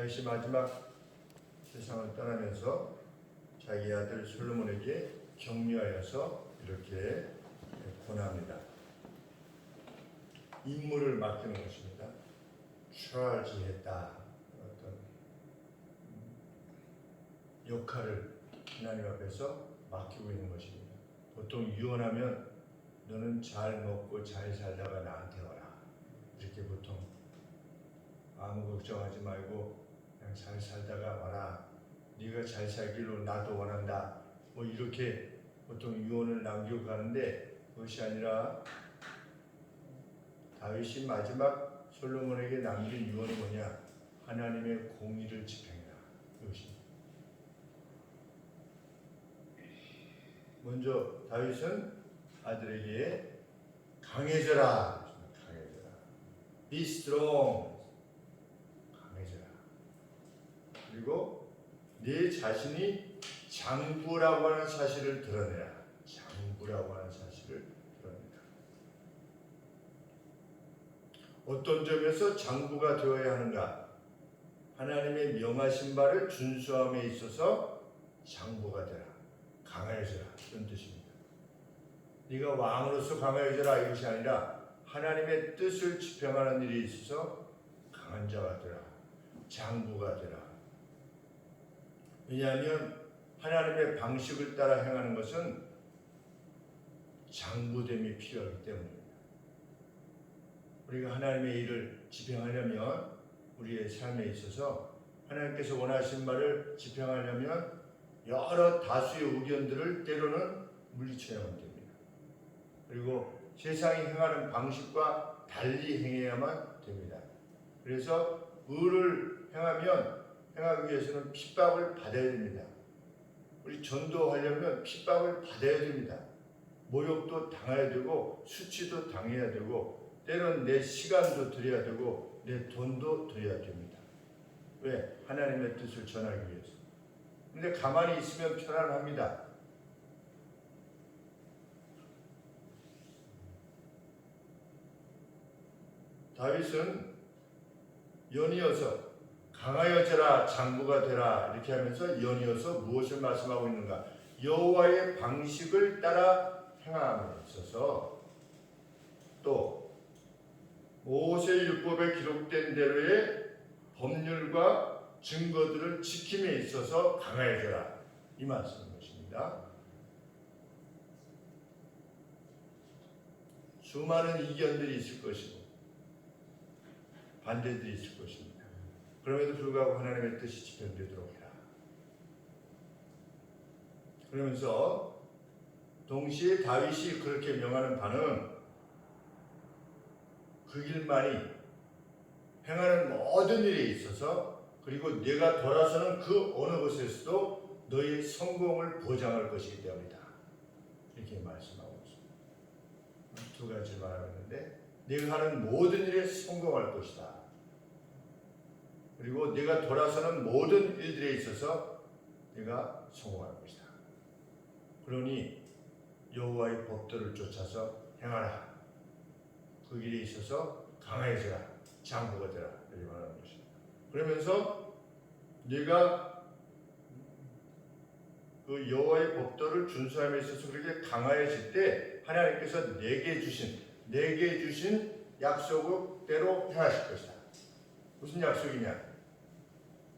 다윗이 마지막 세상을 떠나면서 자기 아들 솔로몬에게 격려하여서 이렇게 권합니다. 임무를 맡기는 것입니다. charge했다. 어떤 역할을 하나님 앞에서 맡기고 있는 것입니다. 보통 유언하면 너는 잘 먹고 잘 살다가 나한테 와라. 이렇게 보통 아무 걱정하지 말고 그냥 잘 살다가 와라. 네가 잘 살기로 나도 원한다. 뭐 이렇게 보통 유언을 남기고 가는데 그것이 아니라 다윗이 마지막 솔로몬에게 남긴 유언이 뭐냐? 하나님의 공의를 집행해라. 이것입니다. 먼저 다윗은 아들에게 강해져라. 강해져라. Be strong. 강해져라. 그리고 네 자신이 장부라고 하는 사실을 드러내라. 장부라고 하는 사실을 드러내라. 어떤 점에서 장부가 되어야 하는가? 하나님의 명하신 바를 준수함에 있어서 장부가 되라. 강해져라. 이런 뜻입니다. 네가 왕으로서 강해져라 이것이 아니라 하나님의 뜻을 집행하는 일에 있어서 강한 자가 되라. 장부가 되라. 왜냐하면 하나님의 방식을 따라 행하는 것은 장부됨이 필요하기 때문입니다. 우리가 하나님의 일을 집행하려면 우리의 삶에 있어서 하나님께서 원하신 바를 집행하려면 여러 다수의 의견들을 때로는 물리쳐야만 됩니다. 그리고 세상이 행하는 방식과 달리 행해야만 됩니다. 그래서 의를 행하기 위해서는 핍박을 받아야 됩니다. 우리 전도하려면 핍박을 받아야 됩니다. 모욕도 당해야 되고 수치도 당해야 되고 때로는 내 시간도 드려야 되고 내 돈도 드려야 됩니다. 왜? 하나님의 뜻을 전하기 위해서. 근데 가만히 있으면 편안합니다. 다윗은 연이어서 강하여져라 장부가 되라 이렇게 하면서 연이어서 무엇을 말씀하고 있는가? 여호와의 방식을 따라 행함에 있어서 또 모세 율법에 기록된 대로의 법률과 증거들을 지킴에 있어서 강하여져라 이 말씀인 것입니다. 수많은 이견들이 있을 것이고 반대들이 있을 것입니다. 그럼에도 불구하고 하나님의 뜻이 집행되도록 해라. 그러면서 동시에 다윗이 그렇게 명하는 바는 그 길만이 행하는 모든 일에 있어서 그리고 내가 돌아서는 그 어느 곳에서도 너의 성공을 보장할 것이기 때문이다. 이렇게 말씀하고 있습니다. 두 가지 말하고 있는데 내가 하는 모든 일에 성공할 것이다. 그리고 내가 돌아서는 모든 일들에 있어서 내가 성공할 것이다. 그러니 여호와의 법도를 쫓아서 행하라. 그 길에 있어서 강해져라. 장부가 되라. 이렇게 말하는 것입니다. 그러면서 내가 그 여호와의 법도를 준수함에 있어서 그렇게 강해질 때 하나님께서 내게 주신 약속대로 행하실 것이다. 무슨 약속이냐?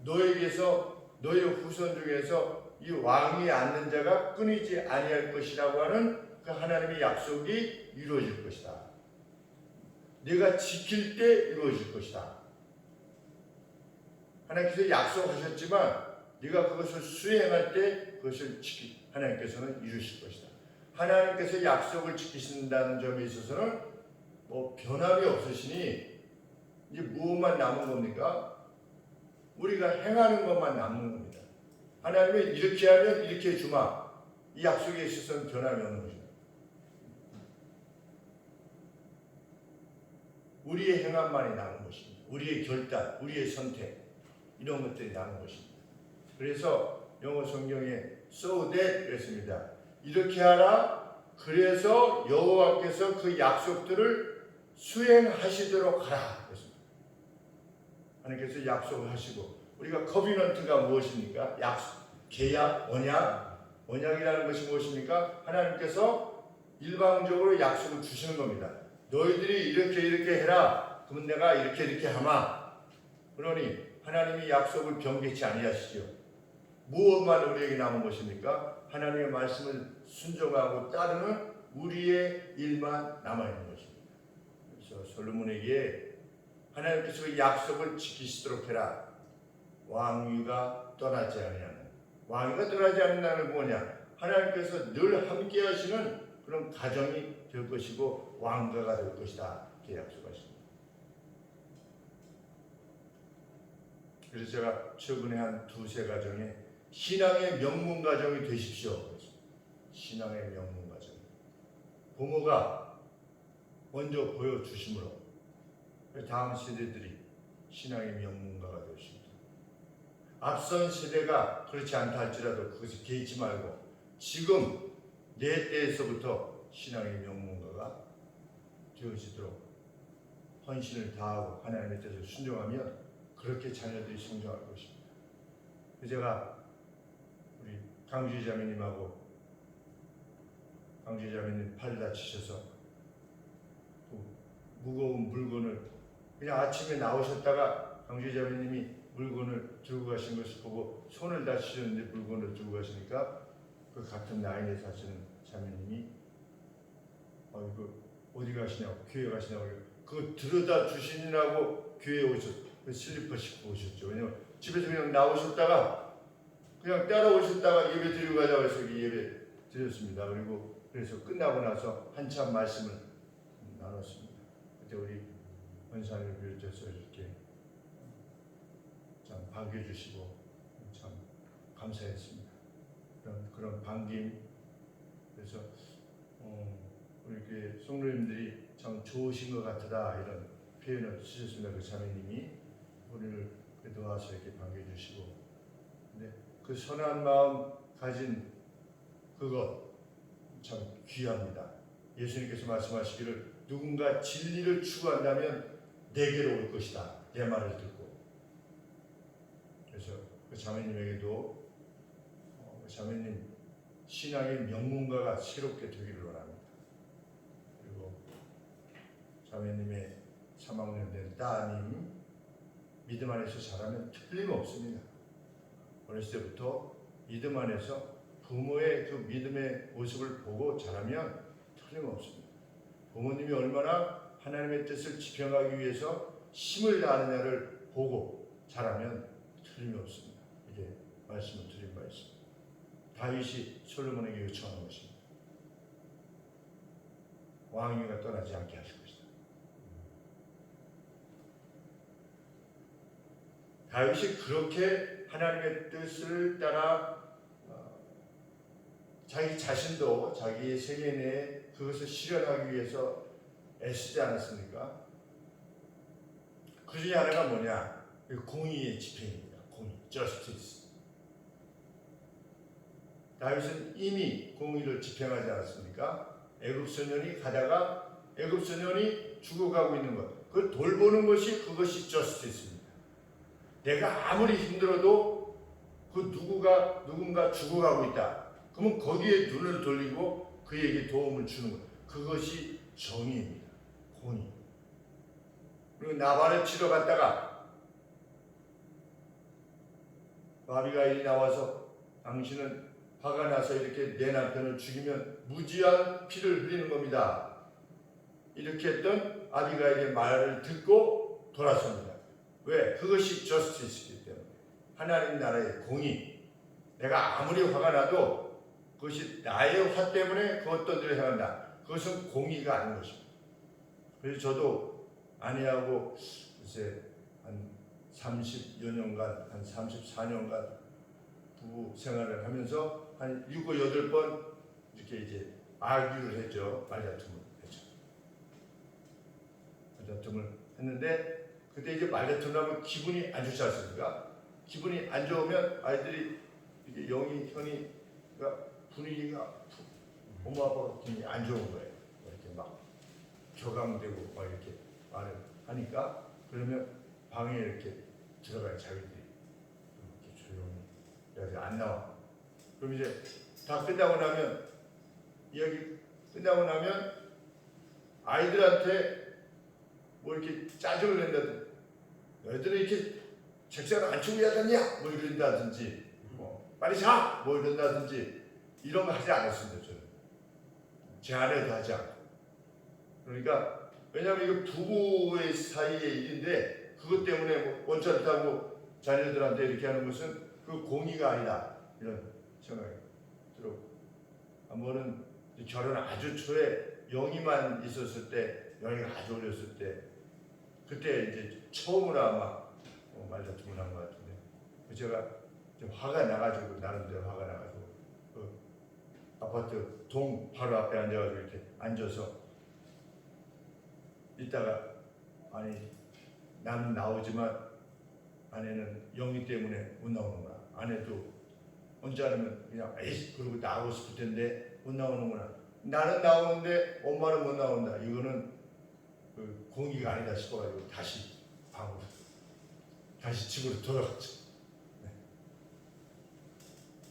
너에게서 너의 후손 중에서 이 왕이 앉는 자가 끊이지 아니할 것이라고 하는 그 하나님의 약속이 이루어질 것이다. 네가 지킬 때 이루어질 것이다. 하나님께서 약속하셨지만 네가 그것을 수행할 때 그것을 하나님께서는 이루실 것이다. 하나님께서 약속을 지키신다는 점에 있어서는 변함이 없으시니 이제 무엇만 남은 겁니까? 우리가 행하는 것만 남는 겁니다. 하나님이 이렇게 하면 이렇게 주마. 이 약속에 있어서는 변함이 없는 것입니다. 우리의 행함만이 남은 것입니다. 우리의 결단, 우리의 선택 이런 것들이 남은 것입니다. 그래서 영어 성경에 so that 그랬습니다. 이렇게 하라. 그래서 여호와께서 그 약속들을 수행하시도록 하라. 그랬습니다. 하나님께서 약속을 하시고 우리가 커비넌트가 무엇입니까? 약속, 계약, 언약이라는 것이 무엇입니까? 하나님께서 일방적으로 약속을 주시는 겁니다. 너희들이 이렇게 해라. 그러면 내가 이렇게 하마. 그러니 하나님이 약속을 변개치 아니하시죠. 무엇만 우리에게 남은 것입니까? 하나님의 말씀을 순종하고 따르는 우리의 일만 남아있는 것입니다. 그래서 솔로몬에게 하나님께서 그 약속을 지키시도록 해라. 왕위가 떠나지 아니하는, 왕위가 떠나지 않는다는 뭐냐? 하나님께서 늘 함께 하시는 그런 가정이 될 것이고 왕가가 될 것이다. 이렇게 약속하십니다. 그래서 제가 최근에 한 두세 가정에 신앙의 명문 가정이 되십시오. 신앙의 명문 가정. 부모가 먼저 보여주심으로 다음 세대들이 신앙의 명문가가 되십니다. 앞선 세대가 그렇지 않다 할지라도 그것을 개의치 말고 지금 내 때에서부터 신앙의 명문가가 되어지도록 헌신을 다하고 하나님의 뜻을 순종하면 그렇게 자녀들이 성장할 것입니다. 제가 우리 강주희 자매님하고 강주희 자매님 팔 다치셔서 무거운 물건을 그냥 아침에 나오셨다가 강주희 자매님이 물건을 들고 가신 것을 보고 손을 다치셨는데 물건을 들고 가시니까 그 같은 라인에 사시는 자매님이 이거 어디 가시냐고, 교회 가시냐고, 그거 들여다 주시느라고 교회에 오셨어요. 슬리퍼 신고 오셨죠. 왜냐면 집에서 그냥 나오셨다가 그냥 따라오셨다가 예배 드리고 가자고 해서 예배 드렸습니다. 그래서 끝나고 나서 한참 말씀을 나눴습니다. 그때 우리 원사님을 비롯해서 이렇게 참 반겨주시고 참 감사했습니다. 그런 반김. 그래서 우리 교회 성도님들이 참 좋으신 것 같다 이런 표현을 쓰셨습니다. 그 자매님이 우리를 도와서 이렇게 반겨주시고, 근데 그 선한 마음 가진 그것 참 귀합니다. 예수님께서 말씀하시기를 누군가 진리를 추구한다면 내게로 올 것이다. 내 말을 듣고. 그래서 그 자매님에게도 그 자매님 신앙의 명문가가 새롭게 되기를 원합니다. 그리고 자매님의 3학년 된 따님 믿음 안에서 자라면 틀림없습니다. 어렸을 때부터 믿음 안에서 부모의 그 믿음의 모습을 보고 자라면 틀림없습니다. 부모님이 얼마나 하나님의 뜻을 지켜가기 위해서 힘을 다하느냐를 보고 자라면 틀림없습니다. 이게 말씀을 드린 바 있습니다. 다윗이 솔로몬에게 요청한 것입니다. 왕위가 떠나지 않게 하실 것이다. 다윗이 그렇게 하나님의 뜻을 따라 자기 자신도 자기의 세계 내에 그것을 실현하기 위해서 애쓰지 않았습니까? 그 중에 하나가 뭐냐? 공의의 집행입니다. 공의, justice. 다윗은 이미 공의를 집행하지 않았습니까? 애굽 소년이 가다가 애굽 소년이 죽어가고 있는 것, 그걸 돌보는 것이 그것이 justice입니다. 내가 아무리 힘들어도 그 누군가 죽어가고 있다. 그러면 거기에 눈을 돌리고 그에게 도움을 주는 것. 그것이 정의입니다. 공의. 그리고 나발을 치러 갔다가 아비가일이 나와서 당신은 화가 나서 이렇게 내 남편을 죽이면 무지한 피를 흘리는 겁니다. 이렇게 했던 아비가일의 말을 듣고 돌아섭니다. 왜? 그것이 저스티스이기 때문에. 하나님 나라의 공의. 내가 아무리 화가 나도 그것이 나의 화 때문에 그 어떤 일을 행한다. 그것은 공의가 아닌 것입니다. 그래서 저도 아내하고 이제 한 30여 년간, 한 34년간 부부 생활을 하면서 한 7, 8번 이렇게 이제 아규를 했죠. 말다툼을 했죠. 말다툼을 했는데 그때 이제 말다툼을 하면 기분이 안 좋지 않습니까? 기분이 안 좋으면 아이들이 이게 영이, 현이, 그러니까 분위기가 엄마 아빠가 기분이 안 좋은 거예요. 이렇게 막 격앙되고 막 이렇게 말을 하니까 그러면 방에 이렇게 들어가요, 자기들이. 조용히. 그래서 안 나와. 그럼 이제 다 끝나고 나면 이야기 끝나고 나면 아이들한테 뭐 이렇게 짜증을 낸다든지 너희들은 이렇게 책상을 안 치고 야겠냐 뭐 이런다든지 빨리 자 뭐 이런다든지 이런 거 하지 않았습니다. 저는 제 아내도 하지 않고. 그러니까 왜냐하면 이거 부부의 사이의 일인데 그것 때문에 뭐 원치 않다고 자녀들한테 이렇게 하는 것은 그 공의가 아니다 이런 생각이 들었고, 한 번은 결혼 아주 초에 영희만 있었을 때, 영희가 아주 어렸을 때, 그때 이제 처음으로 아마 말다툼을 한 것 같은데, 제가 좀 화가 나가지고, 나름대로 화가 나가지고 그 아파트 동 바로 앞에 앉아가지고 이렇게 앉아서 있다가, 아니 나는 나오지만 아내는 영희 때문에 못 나오는구나. 아내도 언제 하면 그냥 에이 그러고 나오고 싶을 텐데 못 나오는구나. 나는 나오는데 엄마는 못 나온다. 이거는 그 공의가 아니다 싶어가지고 다시 방으로, 다시 집으로 돌아갔죠. 네.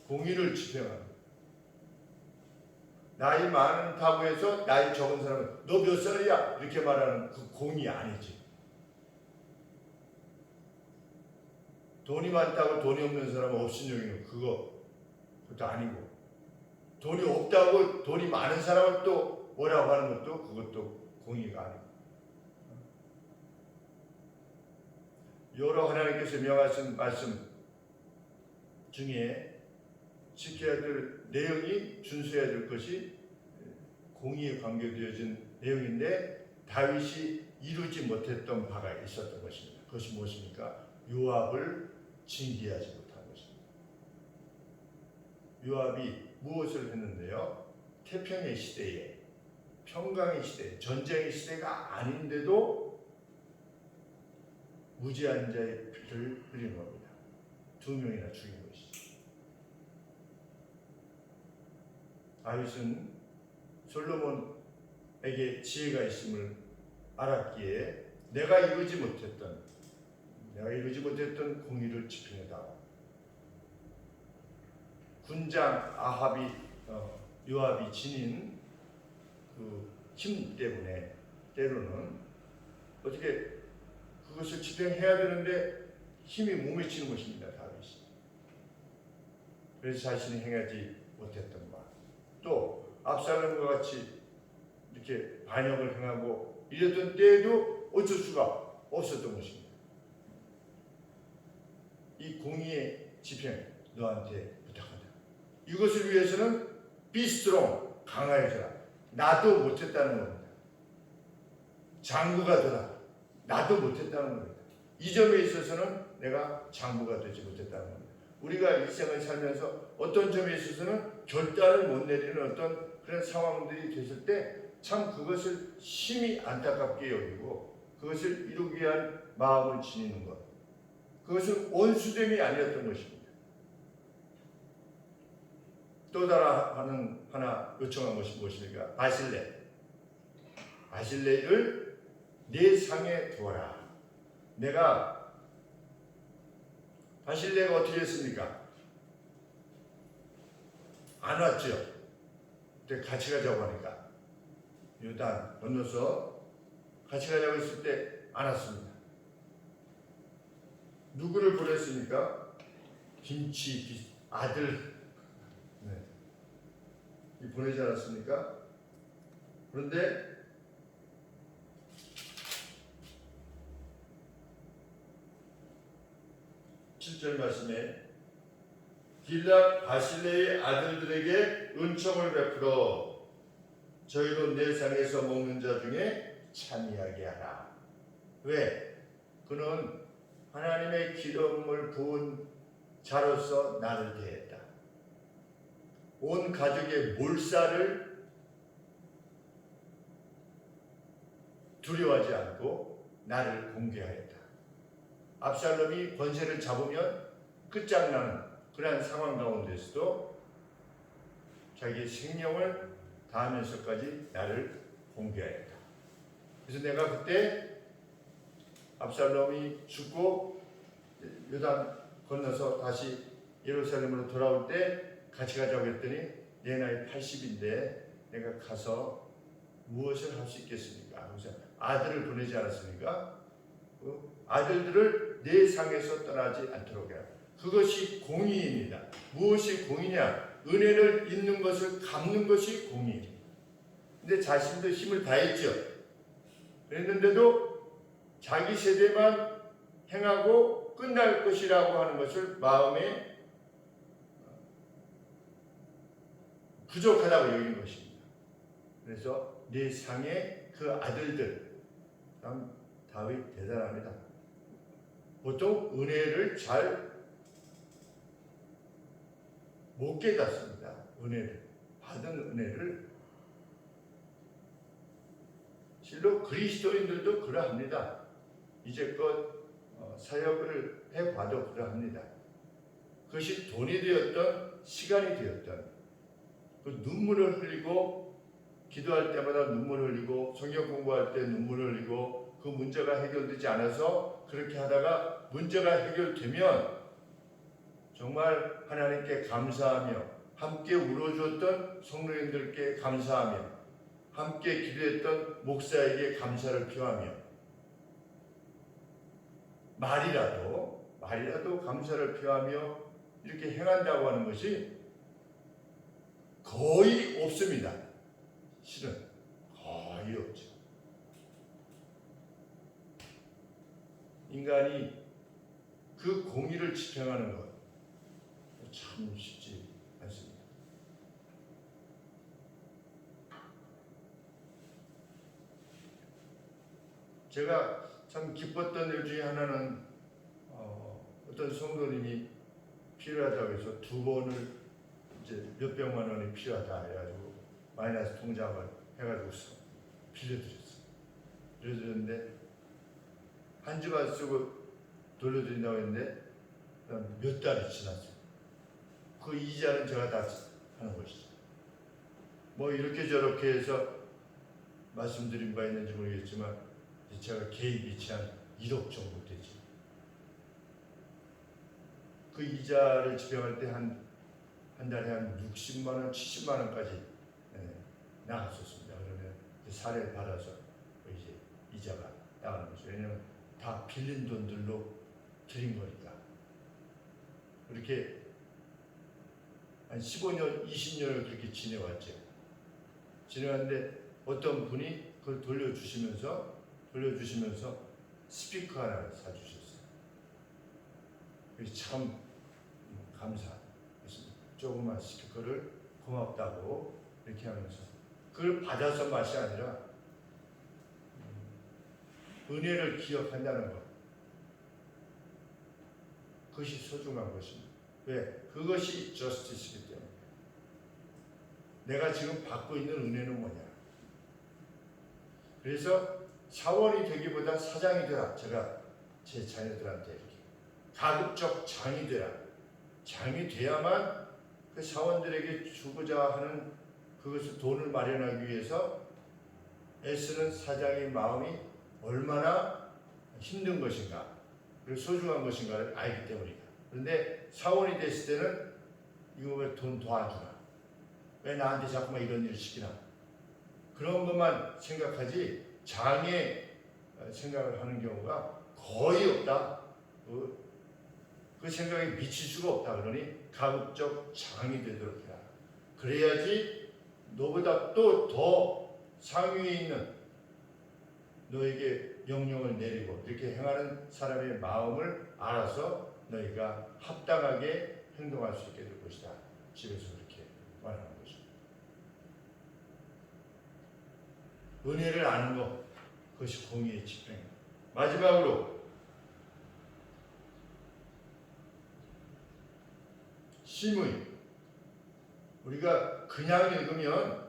공의를 집행하는. 나이 많다고 해서 나이 적은 사람은 너 몇 살이야? 이렇게 말하는 그 공의 아니지. 돈이 많다고 돈이 없는 사람은 업신여기는 그것도 아니고, 돈이 없다고 돈이 많은 사람을 또 뭐라고 하는 것도 그것도 공의가 아니고. 여러 하나님께서 명하신 말씀 중에 지켜야 될 내용이, 준수해야 될 것이 공의에 관계되어진 내용인데, 다윗이 이루지 못했던 바가 있었던 것입니다. 그것이 무엇입니까? 요압을 징계하지 못한 것입니다. 요압이 무엇을 했는데요? 태평의 시대에, 평강의 시대, 전쟁의 시대가 아닌데도 무지한 자의 피를 흘린 겁니다. 2명이나 죽인 것이죠. 다윗은 솔로몬에게 지혜가 있음을 알았기에 내가 이루지 못했던 공의를 집행해다. 군장 요압이 지닌 그 힘 때문에 때로는 어떻게 그것을 집행해야 되는데 힘이 못 미치는 것입니다. 다윗이. 그래서 자신이 행하지 못했던 바, 또 압살롬과 같이 이렇게 반역을 행하고 이랬던 때에도 어쩔 수가 없었던 것입니다. 이 공의의 집행 너한테 부탁한다. 이것을 위해서는 be strong, 강하여져라. 나도 못했다는 겁니다. 장구가 되라. 나도 못했다는 겁니다. 이 점에 있어서는 내가 장구가 되지 못했다는 겁니다. 우리가 일생을 살면서 어떤 점에 있어서는 결단을 못 내리는 어떤 그런 상황들이 됐을 때 참 그것을 심히 안타깝게 여기고, 그것을 이루기 위한 마음을 지니는 것, 그것은 온수됨이 아니었던 것입니다. 또 하나 요청한 것이 무엇입니까? 바실레를 내 상에 두어라. 내가 바실레가 어떻게 했습니까? 안 왔죠. 근데 같이 가자고 하니까 요단 건너서 같이 가자고 했을 때 안 왔습니다. 누구를 보냈습니까? 김치 아들 보내지 않았습니까? 그런데 칠 말씀에 길랏 바실레의 아들들에게 은총을 베풀어 저희로 내 상에서 먹는 자 중에 참여하게 하라. 왜? 그는 하나님의 기름을 부은 자로서 나를 대했다. 온 가족의 몰살을 두려워하지 않고 나를 공개하였다. 압살롬이 권세를 잡으면 끝장나는 그러한 상황 가운데서도 자기의 생명을 다하면서까지 나를 공개하였다. 그래서 내가 그때 압살롬이 죽고 요단 건너서 다시 예루살렘으로 돌아올 때 같이 가자고 했더니 내 나이 80인데 내가 가서 무엇을 할 수 있겠습니까? 그래서 아들을 보내지 않았습니까? 아들들을 내 상에서 떠나지 않도록 해라. 그것이 공의입니다. 무엇이 공의냐? 은혜를 잊는 것을 갚는 것이 공의입니다. 근데 자신도 힘을 다했죠. 그랬는데도 자기 세대만 행하고 끝날 것이라고 하는 것을 마음에 부족하다고 여기는 것입니다. 그래서 내 상의 그 아들들, 참 다윗 대단합니다. 보통 은혜를 잘 못 깨닫습니다. 은혜를 받은 은혜를 실로 그리스도인들도 그러합니다. 이제껏 사역을 해봐도 그러합니다. 그것이 돈이 되었던 시간이 되었던 그 눈물을 흘리고 기도할 때마다 눈물을 흘리고 성경 공부할 때 눈물을 흘리고 그 문제가 해결되지 않아서 그렇게 하다가 문제가 해결되면 정말 하나님께 감사하며 함께 울어주었던 성도님들께 감사하며 함께 기도했던 목사에게 감사를 표하며 말이라도 감사를 표하며 이렇게 행한다고 하는 것이 거의 없습니다. 실은 거의 없죠. 인간이 그 공의를 집행하는 것 참 쉽지 않습니다. 제가 참 기뻤던 일 중에 하나는 어떤 성도님이 필요하다고 해서 2번을 이제 몇백만 원이 필요하다 해가지고 마이너스 통장을 해가지고서 빌려드렸는데 한 주만 쓰고 돌려드린다고 했는데 몇 달이 지났어요. 그 이자는 제가 다 하는 것이죠. 뭐 이렇게 저렇게 해서 말씀드린 바 있는지 모르겠지만 제가 개입이 한 1억 정도 되죠. 그 이자를 집행할 때 한 달에 한 60만 원, 70만 원까지 나갔었습니다. 그러면 사례를 받아서 이제 이자가 나가는 거죠. 왜냐하면 다 빌린 돈들로 드린 거니까. 그렇게 한 15년, 20년을 그렇게 지내왔죠. 지내왔는데 어떤 분이 그걸 돌려주시면서 스피커 하나를 사주셨어요. 그래서 참 감사했습니다. 조그만 스피커를 고맙다고 이렇게 하면서 그걸 받아서 맛이 아니라 은혜를 기억한다는 것, 그것이 소중한 것입니다. 왜? 그것이 저스티스이기 때문에. 내가 지금 받고 있는 은혜는 뭐냐? 그래서 사원이 되기보다 사장이 되라. 제가 제 자녀들한테 이렇게 가급적 장이 되라. 장이 돼야만 그 사원들에게 주고자 하는 그것을 돈을 마련하기 위해서 애쓰는 사장의 마음이 얼마나 힘든 것인가, 그리고 소중한 것인가를 알기 때문이다. 그런데 사원이 됐을 때는 이거 왜 돈 더 안 주나? 왜 나한테 자꾸만 이런 일을 시키나? 그런 것만 생각하지 장애 생각을 하는 경우가 거의 없다. 그 생각에 미칠 수가 없다. 그러니 가급적 장이 되도록 해라. 그래야지 너보다 또 더 상위에 있는 너에게 명령을 내리고 이렇게 행하는 사람의 마음을 알아서 너희가 합당하게 행동할 수 있게 될 것이다. 집에서 그렇게 말하는 거죠. 은혜를 아는 것, 그것이 공의의 집행. 마지막으로 심의. 우리가 그냥 읽으면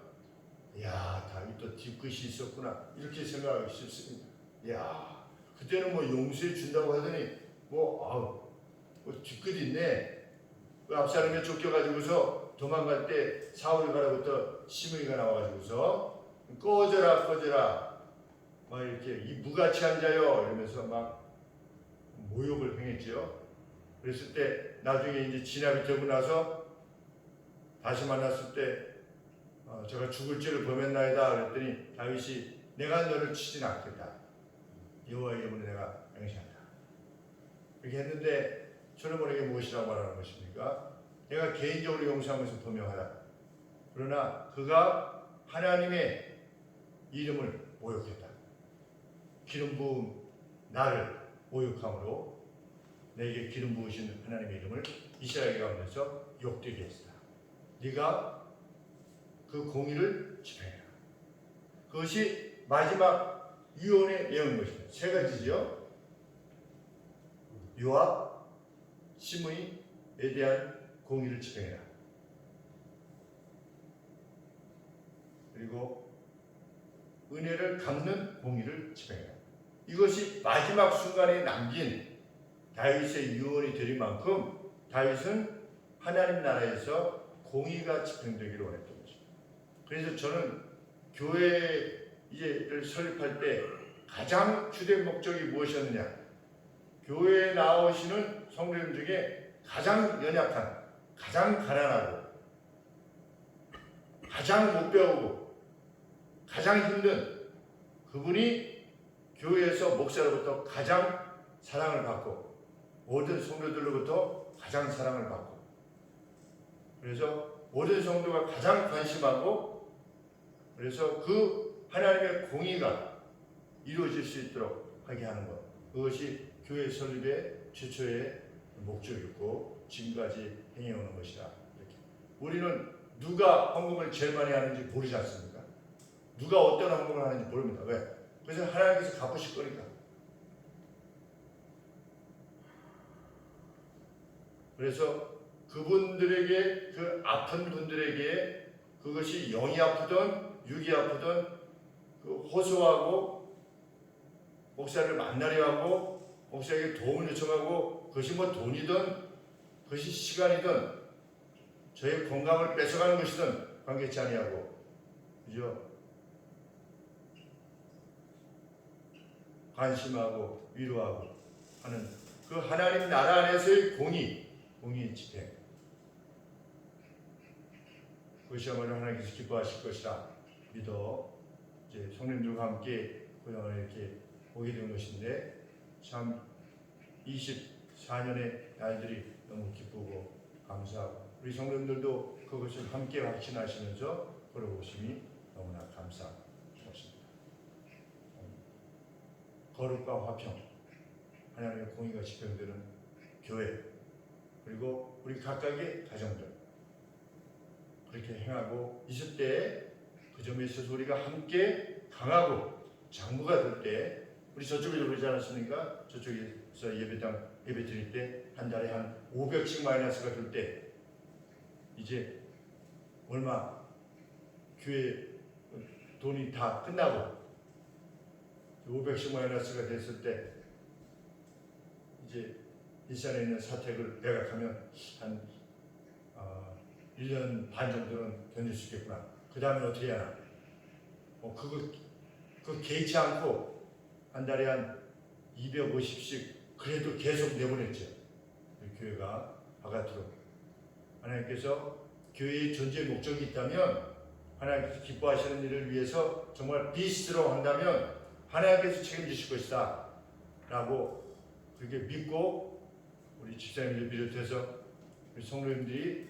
야, 다윗도 뒤끝이 있었구나 이렇게 생각하기 쉽습니다. 야, 그때는 뭐 용서해 준다고 하더니 뭐 뒤끝이 있네. 그 압살롬에 쫓겨가지고서 도망갈 때 사울이 가라부터 심의가 나와가지고서 꺼져라 막 이렇게 이 무가치한 자요 이러면서 막 모욕을 행했죠. 그랬을 때 나중에 이제 진압이 되고 나서 다시 만났을 때 제가 죽을 죄를 범했나이다 그랬더니 다윗이 내가 너를 치진 않겠다. 여호와 이름으로 내가 맹세한다. 그렇게 했는데 솔로몬에게 무엇이라고 말하는 것입니까? 내가 개인적으로 용서하면서 분명하다. 그러나 그가 하나님의 이름을 모욕했다. 기름 부은 나를 모욕함으로 내게 기름 부으신 하나님의 이름을 이스라엘 가운데서 욕되게 했다. 네가 그 공의를 집행해라. 그것이 마지막 유언의 내용인 것입니다. 세 가지죠. 요압, 시므이에 대한 공의를 집행해라. 그리고 은혜를 갚는 공의를 집행해라. 이것이 마지막 순간에 남긴 다윗의 유언이 될 만큼 다윗은 하나님 나라에서 공의가 집행되기를 원했던 것입니다. 그래서 저는 교회를 설립할 때 가장 주된 목적이 무엇이었느냐? 교회에 나오시는 성도님 중에 가장 연약한, 가장 가난하고, 가장 못 배우고, 가장 힘든 그분이 교회에서 목사로부터 가장 사랑을 받고 모든 성도들로부터 가장 사랑을 받고, 그래서 모든 성도가 가장 관심하고, 그래서 그 하나님의 공의가 이루어질 수 있도록 하게 하는 것, 그것이 교회 설립의 최초의 목적이었고 지금까지 행해오는 것이다. 이렇게. 우리는 누가 헌금을 제일 많이 하는지 모르지 않습니까? 누가 어떤 헌금을 하는지 모릅니다. 왜? 그래서 하나님께서 갚으실 거니까. 그래서 그분들에게, 그 아픈 분들에게 그것이 영이 아프든 육이 아프든 그 호소하고 목사를 만나려 하고 목사에게 도움을 요청하고, 그것이 뭐 돈이든 그것이 시간이든 저의 건강을 뺏어가는 것이든 관계치 아니하고, 그죠? 관심하고 위로하고 하는 그 하나님 나라 안에서의 공의 집행, 그것이야말로 하나님께서 기뻐하실 것이라 믿어 이제 성령님들과 함께 그동안 이렇게 보게 된 것인데, 참 24년의 날들이 너무 기쁘고 감사하고, 우리 성도님들도 그것을 함께 확신하시면서 걸어오심이 너무나 감사합니다. 거룩과 화평, 하나님의 공의가 집행되는 교회, 그리고 우리 각각의 가정들 그렇게 행하고 있을 때, 그 점에 있어서 우리가 함께 강하고 장부가 될 때, 우리 저쪽에도 그러지 않았습니까? 저쪽에서 예배 드릴 때 한 달에 한 500씩 마이너스가 될 때, 이제 얼마 교회 돈이 다 끝나고 500씩 마이너스가 됐을 때, 이제 일산에 있는 사택을 매각하면 한 1년 반 정도는 견딜 수 있겠구나. 그 다음에 어떻게 하나? 그거 개의치 않고 한 달에 한 250씩 그래도 계속 내보냈죠. 교회가 바깥으로. 하나님께서 교회의 존재 목적이 있다면, 하나님께서 기뻐하시는 일을 위해서 정말 비스트로 한다면 하나님께서 책임지실 것이다 라고 그렇게 믿고, 우리 집사님들 비롯해서 우리 성도님들이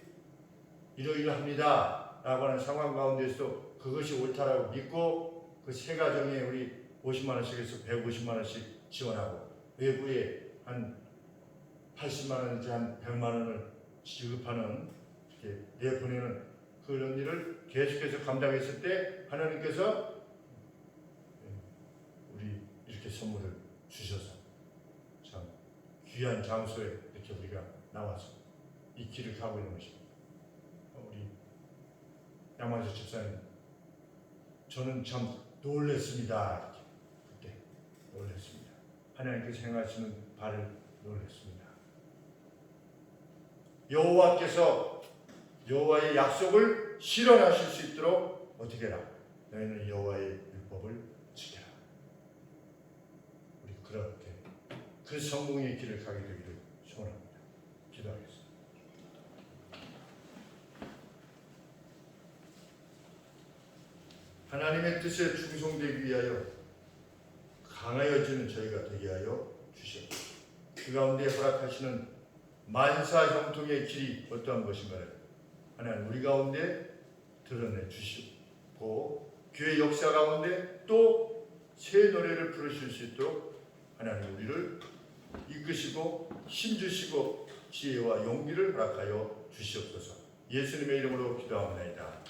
이러이러합니다 라고 하는 상황 가운데서 그것이 옳다라고 믿고, 그 세 가정에 우리 50만 원씩에서 150만 원씩 지원하고, 외부에 한 80만 원에서 한 100만 원을 지급하는, 이렇게 내보내는 그런 일을 계속해서 감당했을 때, 하나님께서 우리 이렇게 선물을 주셔서 참 귀한 장소에 이렇게 우리가 나와서 이 길을 가고 있는 것입니다. 우리 양만수 집사님, 저는 참 놀랬습니다. 그때 놀랬습니다. 하나님께서 행하시는 바를 놀랬습니다. 여호와께서 여호와의 약속을 실현하실 수 있도록 어떻게 해라? 너희는 여호와의 율법을 지켜라. 우리 그렇게 그 성공의 길을 가게 되기를 소원합니다. 기도하겠습니다. 하나님의 뜻에 충성되기 위하여 강하여지는 저희가 되게 하여 주시옵소서. 그 가운데 허락하시는 만사 형통의 길이 어떠한 것인가를 하나님 우리 가운데 드러내 주시고 교회 역사 가운데 또 새 노래를 부르실 수 있도록 하나님 우리를 이끄시고 힘주시고 지혜와 용기를 허락하여 주시옵소서. 예수님의 이름으로 기도합니다.